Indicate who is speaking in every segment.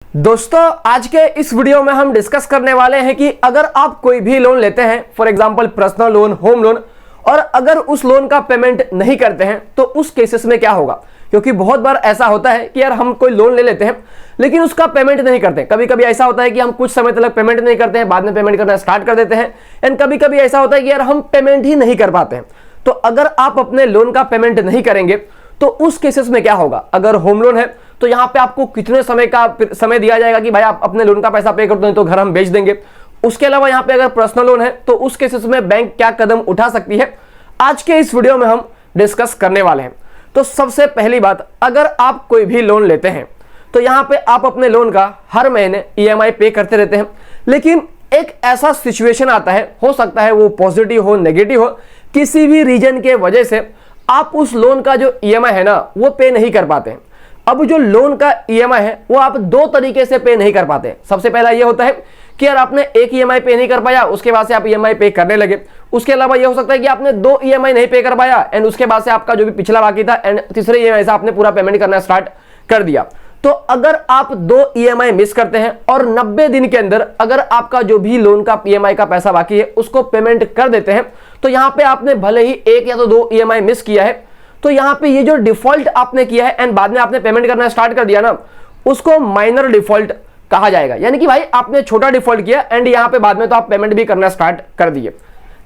Speaker 1: दोस्तों आज के इस वीडियो में हम डिस्कस करने वाले हैं कि अगर आप कोई भी लोन लेते हैं, for example personal loan, home loan, और अगर उस लोन का पेमेंट नहीं करते हैं तो उस केसेस में क्या होगा। क्योंकि बहुत बार ऐसा होता है कि यार हम कोई लोन ले लेते हैं लेकिन उसका पेमेंट नहीं करते। कभी कभी ऐसा होता है कि हम कुछ समय तक पेमेंट नहीं करते हैं, बाद में पेमेंट करना स्टार्ट कर देते हैं, एंड कभी कभी ऐसा होता है कि यार हम पेमेंट ही नहीं कर पाते हैं। तो अगर आप अपने लोन का पेमेंट नहीं करेंगे तो उस केसेस में क्या होगा। अगर होम लोन है तो यहां पे आपको कितने समय दिया जाएगा कि भाई आप अपने लोन का पैसा पे कर दो तो घर हम बेच देंगे। उसके अलावा यहां पे अगर पर्सनल लोन है तो उस केसेस में बैंक क्या कदम उठा सकती है, आज के इस वीडियो में हम डिस्कस करने वाले हैं। तो सबसे पहली बात, अगर आप कोई भी लोन लेते हैं तो यहां पे आप अपने लोन का हर महीने ईएमआई पे करते रहते हैं, लेकिन एक ऐसा सिचुएशन आता है, हो सकता है वो पॉजिटिव हो नेगेटिव हो, किसी भी रीजन के वजह से आप उस लोन का जो ईएमआई है ना वो पे नहीं कर पाते हैं। अब जो लोन का ईएमआई है वो आप दो तरीके से पे नहीं कर पाते। सबसे पहला ये होता है कि यार आपने एक ईएमआई पे नहीं कर पाया, उसके बाद से आप ईएमआई पे करने लगे। उसके अलावा ये हो सकता है कि आपने दो ईएमआई नहीं पे कर पाया एंड उसके बाद से आपका जो भी पिछला बाकी था एंड तीसरे ईएमआई से आपने पूरा पेमेंट करना स्टार्ट कर दिया। तो अगर आप दो ईएमआई मिस करते हैं और 90 दिन के अंदर अगर आपका जो भी लोन का ईएमआई का पैसा बाकी है उसको पेमेंट कर देते हैं, तो यहां पे आपने भले ही एक या तो दो ईएमआई मिस किया है, तो यहां पे ये जो डिफॉल्ट आपने किया है एंड बाद में आपने पेमेंट करना स्टार्ट कर दिया ना, उसको माइनर डिफॉल्ट कहा जाएगा। यानी कि भाई आपने छोटा डिफॉल्ट किया एंड यहां पे बाद में तो आप पेमेंट भी करना स्टार्ट कर दिए।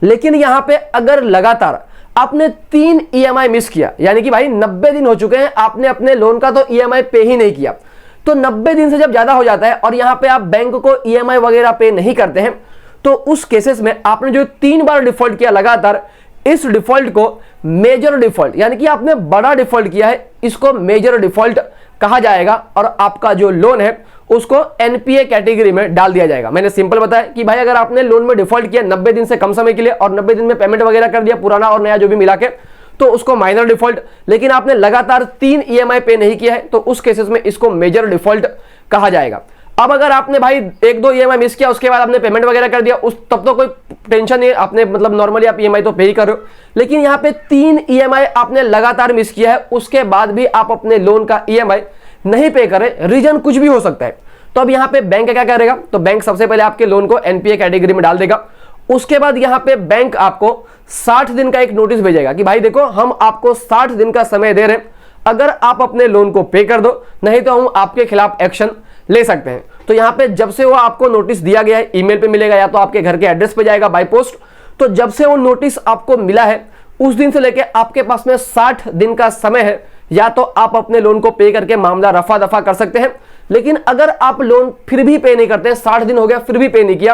Speaker 1: लेकिन यहां पे अगर लगातार आपने 3 ईएमआई मिस किया, यानी कि भाई 90 दिन हो चुके हैं आपने अपने लोन का तो ईएमआई पे ही नहीं किया, तो 90 दिन से जब ज्यादा हो जाता है और यहां पे आप बैंक को ईएमआई वगैरह पे नहीं करते हैं, तो उस केसेस में आपने जो 3 बार डिफॉल्ट किया लगातार, इस डिफॉल्ट को मेजर डिफॉल्ट, यानी कि आपने बड़ा डिफॉल्ट किया है, इसको मेजर डिफॉल्ट कहा जाएगा और आपका जो लोन है उसको एनपीए कैटेगरी में डाल दिया जाएगा। मैंने सिंपल बताया कि भाई अगर आपने लोन में डिफॉल्ट किया 90 दिन से कम समय के लिए और 90 दिन में पेमेंट वगैरह कर दिया पुराना और नया जो भी मिला के, तो उसको माइनर डिफॉल्ट। लेकिन आपने लगातार 3 ईएमआई पे नहीं किया है तो उस केसेस में इसको मेजर डिफॉल्ट कहा जाएगा। अब अगर आपने भाई एक दो ईएमआई मिस किया उसके बाद आपने पेमेंट वगैरह कर दिया, उस तब तो कोई टेंशन नहीं, आपने मतलब नॉर्मली आप ईएमआई तो पे ही कर रहे हो। लेकिन यहाँ पे 3 ईएमआई आपने लगातार मिस किया है, उसके बाद भी आप अपने लोन का ईएमआई नहीं पे कर रहे, रीजन कुछ भी हो सकता है। तो अब यहाँ पे बैंक क्या करेगा, तो बैंक सबसे पहले आपके लोन को एनपीए कैटेगरी में डाल देगा। उसके बाद यहाँ पे बैंक आपको 60 दिन का एक नोटिस भेजेगा कि भाई देखो हम आपको 60 दिन का समय दे रहे हैं, अगर आप अपने लोन को पे कर दो नहीं तो हम आपके खिलाफ एक्शन ले सकते हैं। तो यहाँ पे जब से वो आपको नोटिस दिया गया है, ईमेल पे मिलेगा या तो आपके घर के एड्रेस पे जाएगा बाय पोस्ट, तो जब से वो नोटिस आपको मिला है उस दिन से लेके आपके पास में 60 दिन का समय है, या तो आप अपने लोन को पे करके मामला रफा दफा कर सकते हैं। लेकिन अगर आप लोन फिर भी पे नहीं करते, 60 दिन हो गया फिर भी पे नहीं किया,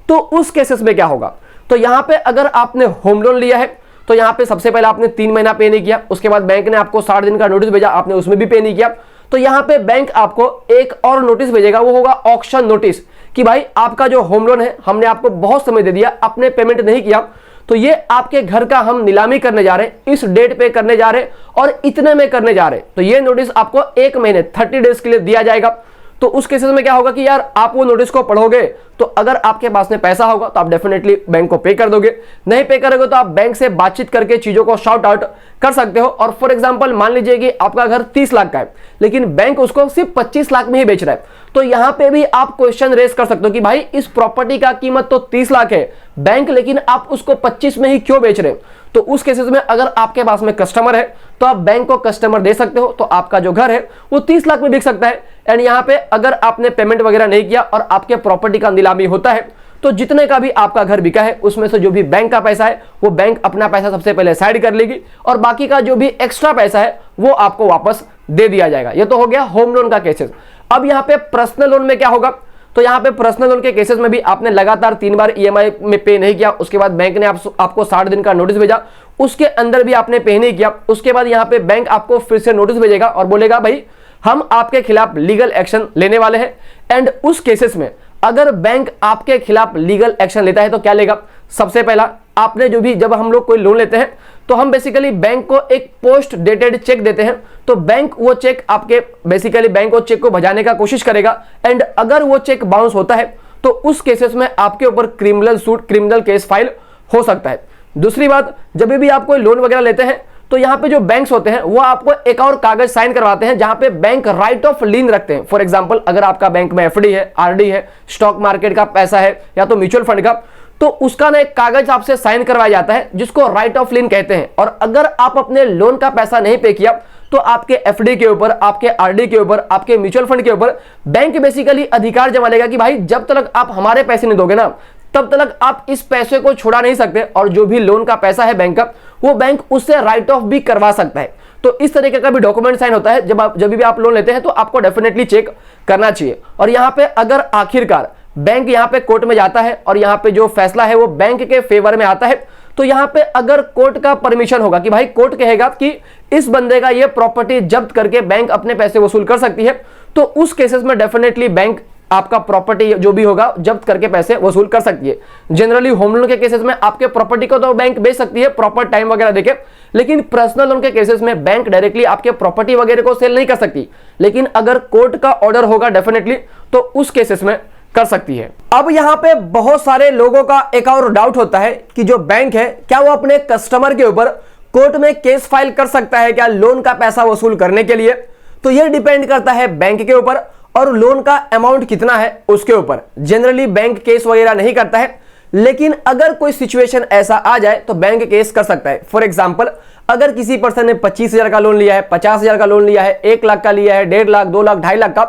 Speaker 1: तो उस केसेस में क्या होगा। तो यहाँ पे अगर आपने होम लोन लिया है तो यहाँ पे सबसे पहले आपने 3 महीना पे नहीं किया, उसके बाद बैंक ने आपको 60 दिन का नोटिस भेजा, आपने उसमें भी पे नहीं किया, तो यहाँ पे बैंक आपको एक और नोटिस भेजेगा, वो होगा ऑक्शन नोटिस, कि भाई आपका जो होम लोन है हमने आपको बहुत समय दे दिया, आपने पेमेंट नहीं किया, तो ये आपके घर का हम नीलामी करने जा रहे हैं, इस डेट पे करने जा रहे हैं और इतने में करने जा रहे हैं। तो ये नोटिस आपको 1 महीने 30 डेज के लिए दिया जाएगा। तो उस केसेस में क्या होगा कि यार आप वो नोटिस को पढ़ोगे तो अगर आपके पास में पैसा होगा तो आप डेफिनेटली बैंक को पे कर दोगे, नहीं पे करोगे तो आप बैंक से बातचीत करके चीजों को शॉर्ट आउट कर सकते हो। और फॉर एग्जांपल मान लीजिए कि आपका घर 30 लाख का है लेकिन बैंक उसको सिर्फ 25 लाख में ही बेच रहा है, तो यहां पे भी आप क्वेश्चन रेज कर सकते हो कि भाई इस प्रॉपर्टी का कीमत तो 30 लाख है बैंक, लेकिन आप उसको 25 में ही क्यों बेच रहे हो। तो उस केसेस में अगर आपके पास में कस्टमर है तो आप बैंक को कस्टमर दे सकते हो, तो आपका जो घर है वो 30 लाख में बिक सकता है। एंड यहाँ पे अगर आपने पेमेंट वगैरह नहीं किया और आपके प्रॉपर्टी का नीलामी होता है तो जितने का भी आपका घर बिका है उसमें से जो भी बैंक का पैसा है वो बैंक अपना पैसा सबसे पहले साइड कर लेगी और बाकी का जो भी एक्स्ट्रा पैसा है वो आपको वापस दे दिया जाएगा। ये तो हो गया होम लोन का केसेस। अब यहाँ पे पर्सनल लोन में क्या होगा, तो यहाँ पे पर्सनल लोन के केसेस में भी आपने लगातार 3 बार ईएमआई में पे नहीं किया, उसके बाद बैंक ने आपको 60 दिन का नोटिस भेजा, उसके अंदर भी आपने पे नहीं किया, उसके बाद यहाँ पे बैंक आपको फिर से नोटिस भेजेगा और बोलेगा भाई हम आपके खिलाफ लीगल एक्शन लेने वाले हैं। एंड उस केसेस में अगर बैंक आपके खिलाफ लीगल एक्शन लेता है तो क्या लेगा, सबसे पहला आपने जो भी, जब हम लोग कोई लोन लेते हैं तो हम बेसिकली बैंक को एक पोस्ट डेटेड चेक देते हैं, तो बैंक वो चेक आपके बेसिकली बैंक वो चेक को भजाने का कोशिश करेगा एंड अगर वो चेक बाउंस होता है तो उस केसेस में आपके ऊपर क्रिमिनल केस फाइल हो सकता है। दूसरी बात, जब भी आप कोई लोन वगैरह लेते हैं तो यहाँ पे जो बैंक्स होते हैं वो आपको एक और कागज साइन करवाते हैं जहां पे बैंक राइट ऑफ लीन रखते हैं। फॉर एग्जांपल अगर आपका बैंक में एफडी है, आरडी है, स्टॉक मार्केट का पैसा है या तो म्यूचुअल फंड का, तो उसका ना एक कागज आपसे साइन करवाया जाता है जिसको राइट ऑफ लीन कहते हैं। और अगर आप अपने लोन का पैसा नहीं पे किया तो आपके एफडी के ऊपर, आपके आरडी के ऊपर, आपके म्यूचुअल फंड के ऊपर बैंक बेसिकली अधिकार जमा लेगा कि भाई जब तक आप हमारे पैसे नहीं दोगे ना तब तक आप इस पैसे को छुड़ा नहीं सकते, और जो भी लोन का पैसा है बैंक का वो बैंक उससे राइट ऑफ भी करवा सकता है। तो इस तरीके का भी डॉक्यूमेंट साइन होता है जब भी आप लोन लेते हैं, तो आपको डेफिनेटली चेक करना चाहिए। और यहाँ पे अगर आखिरकार बैंक यहाँ पे कोर्ट में जाता है और यहाँ पे जो फैसला है वो बैंक के फेवर में आता है, तो यहाँ पे अगर कोर्ट का परमिशन होगा कि भाई कोर्ट कहेगा कि इस बंदे का ये प्रॉपर्टी जब्त करके बैंक अपने पैसे वसूल कर सकती है, तो उस केसेस में डेफिनेटली बैंक आपका प्रॉपर्टी जो भी होगा जब्त करके पैसे वसूल कर सकती है। जनरली होम लोन के केसेस में आपके प्रॉपर्टी को तो बैंक बेच सकती है प्रॉपर टाइम वगैरह देके, लेकिन पर्सनल लोन के केसेस में बैंक डायरेक्टली आपके प्रॉपर्टी वगैरह को सेल नहीं कर सकती। लेकिन अगर कोर्ट का ऑर्डर होगा डेफिनेटली तो उस केसेस में कर सकती है। अब यहां पे बहुत सारे लोगों का एक और डाउट होता है कि जो बैंक है क्या वो अपने कस्टमर के ऊपर कोर्ट में केस फाइल कर सकता है क्या लोन का पैसा वसूल करने के लिए। तो यह डिपेंड करता है बैंक के ऊपर और लोन का अमाउंट कितना है उसके ऊपर। जनरली बैंक केस वगैरह नहीं करता है, लेकिन अगर कोई सिचुएशन ऐसा आ जाए तो बैंक केस कर सकता है। फॉर एग्जांपल अगर किसी पर्सन ने 25,000 का लोन लिया है, 50,000 का लोन लिया है, 1 लाख का लिया है, 1.5 लाख, 2 लाख, 2.5 लाख का,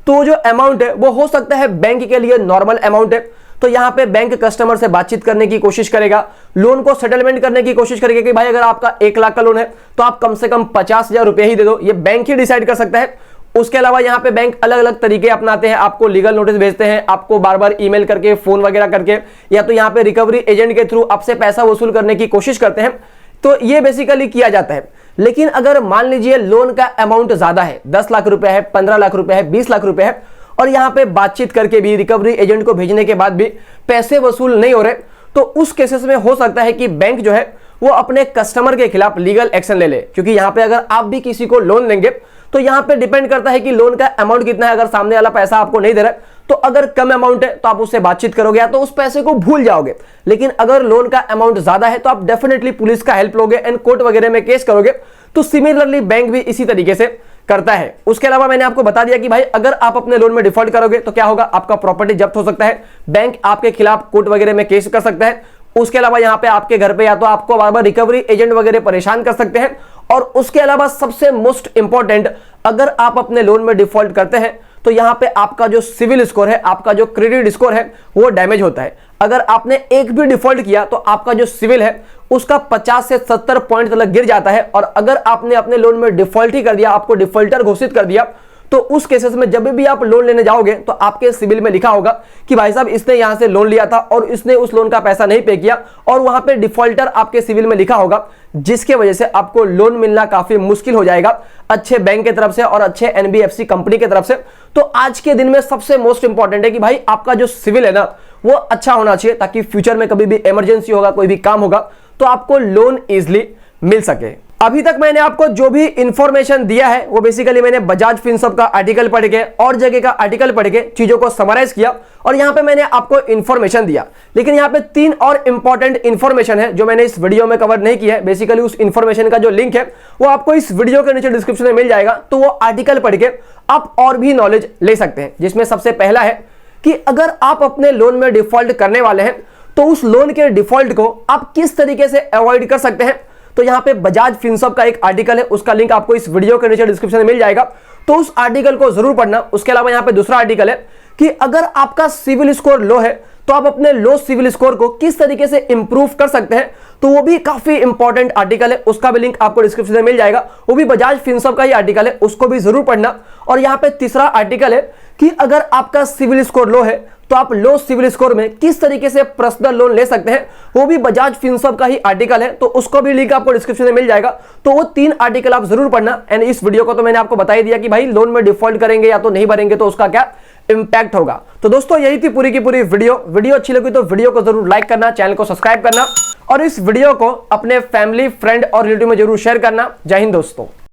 Speaker 1: तो जो अमाउंट है वो हो सकता है बैंक के लिए नॉर्मल अमाउंट है। तो यहां पे बैंक कस्टमर से बातचीत करने की कोशिश करेगा, लोन को सेटलमेंट करने की कोशिश करेगा कि भाई अगर आपका 1 लाख का लोन है तो आप कम से कम 50,000 रुपए ही दे दो। ये बैंक ही डिसाइड कर सकता है। उसके अलावा यहाँ पे बैंक अलग अलग तरीके अपनाते हैं, आपको लीगल नोटिस भेजते हैं, आपको बार बार ईमेल करके, फोन वगैरह करके, या तो यहाँ पे रिकवरी एजेंट के थ्रू आपसे पैसा वसूल करने की कोशिश करते हैं। तो ये बेसिकली किया जाता है। लेकिन अगर मान लीजिए लोन का अमाउंट ज्यादा है, 10 लाख रुपए है, 15 लाख रुपए है, 20 लाख रुपए है, और यहाँ पे बातचीत करके भी, रिकवरी एजेंट को भेजने के बाद भी पैसे वसूल नहीं हो रहे, तो उस केसेस में हो सकता है कि बैंक जो है वो अपने कस्टमर के खिलाफ लीगल एक्शन ले ले। क्योंकि यहाँ पे अगर आप भी किसी को लोन लेंगे तो यहाँ पे डिपेंड करता है कि लोन का अमाउंट कितना है। अगर सामने वाला पैसा आपको नहीं दे रहा है तो अगर कम अमाउंट है तो आप उससे बातचीत करोगे या तो उस पैसे को भूल जाओगे। लेकिन अगर लोन का अमाउंट ज्यादा है तो आप डेफिनेटली पुलिस का हेल्प लोगे एंड कोर्ट वगैरह में केस करोगे। तो सिमिलरली बैंक भी इसी तरीके से करता है। उसके अलावा मैंने आपको बता दिया कि भाई अगर आप अपने लोन में डिफॉल्ट करोगे तो क्या होगा, आपका प्रॉपर्टी जब्त हो सकता है, बैंक आपके खिलाफ कोर्ट वगैरह में केस कर सकता है। उसके अलावा यहाँ पे आपके घर पे या तो आपको बार बार रिकवरी एजेंट वगैरह परेशान कर सकते हैं। और उसके अलावा सबसे मोस्ट इंपॉर्टेंट, अगर आप अपने लोन में डिफॉल्ट करते हैं तो यहाँ पे आपका जो सिविल स्कोर है, आपका जो क्रेडिट स्कोर है वो डैमेज होता है। अगर आपने एक भी डिफॉल्ट किया तो आपका जो सिविल है उसका 50 से 70 पॉइंट तक गिर जाता है। और अगर आपने अपने लोन में डिफॉल्ट ही कर दिया, आपको डिफॉल्टर घोषित कर दिया, तो उस केसेस में जब भी आप लोन लेने जाओगे तो आपके सिविल में लिखा होगा कि भाई साहब इसने यहां से लोन लिया था और इसने उस लोन का पैसा नहीं पे किया, और वहां पे डिफॉल्टर आपके सिविल में लिखा होगा, जिसके वजह से आपको लोन मिलना काफी मुश्किल हो जाएगा अच्छे बैंक की तरफ से और अच्छे एनबीएफसी कंपनी की तरफ से। तो आज के दिन में सबसे मोस्ट इंपॉर्टेंट है कि भाई आपका जो सिविल है ना वो अच्छा होना चाहिए, ताकि फ्यूचर में कभी भी इमरजेंसी होगा, कोई भी काम होगा तो आपको लोन इजिली मिल सके। अभी तक मैंने आपको जो भी इंफॉर्मेशन दिया है वो बेसिकली मैंने बजाज फिनसर्व का आर्टिकल पढ़ के और जगह का आर्टिकल पढ़ के चीजों को समराइज किया और यहां पे मैंने आपको इंफॉर्मेशन दिया। लेकिन यहां पे 3 और इंपॉर्टेंट इंफॉर्मेशन है जो मैंने इस वीडियो में कवर नहीं किया है। बेसिकली उस इंफॉर्मेशन का जो लिंक है वो आपको इस वीडियो के नीचे डिस्क्रिप्शन में मिल जाएगा, तो वो आर्टिकल पढ़ के आप और भी नॉलेज ले सकते हैं। जिसमें सबसे पहला है कि अगर आप अपने लोन में डिफॉल्ट करने वाले हैं तो उस लोन के डिफॉल्ट को आप किस तरीके से अवॉइड कर सकते हैं। तो यहां पे बजाज फिनसर्व का एक आर्टिकल है, उसका लिंक आपको इस वीडियो के नीचे डिस्क्रिप्शन में मिल जाएगा, तो उस आर्टिकल को जरूर पढ़ना। उसके अलावा यहां पे दूसरा आर्टिकल है कि अगर आपका सिविल स्कोर लो है तो आप अपने लो सिविल स्कोर को किस तरीके से इंप्रूव कर सकते हैं, तो वो भी काफी इंपॉर्टेंट आर्टिकल है, उसका भी लिंक आपको डिस्क्रिप्शन में मिल जाएगा। वो भी बजाज फिनसर्व का ही आर्टिकल है, उसको भी जरूर पढ़ना। और यहां पे तीसरा आर्टिकल है कि अगर आपका सिविल स्कोर लो है तो आप लो सिविल स्कोर में किस तरीके से पर्सनल लोन ले सकते हैं, वो भी बजाज फिनसर्व का ही आर्टिकल है, तो उसको भी लिंक आपको डिस्क्रिप्शन में मिल जाएगा। तो वो 3 आर्टिकल आप जरूर पढ़ना। एंड इस वीडियो को तो मैंने आपको बता ही दिया कि भाई लोन में डिफॉल्ट करेंगे या तो नहीं भरेंगे तो उसका क्या इंपैक्ट होगा। तो दोस्तों यही थी पूरी की पूरी वीडियो अच्छी लगी तो वीडियो को जरूर लाइक करना, चैनल को सब्सक्राइब करना और इस वीडियो को अपने फैमिली, फ्रेंड और रिलेटिव में जरूर शेयर करना। जय हिंद दोस्तों।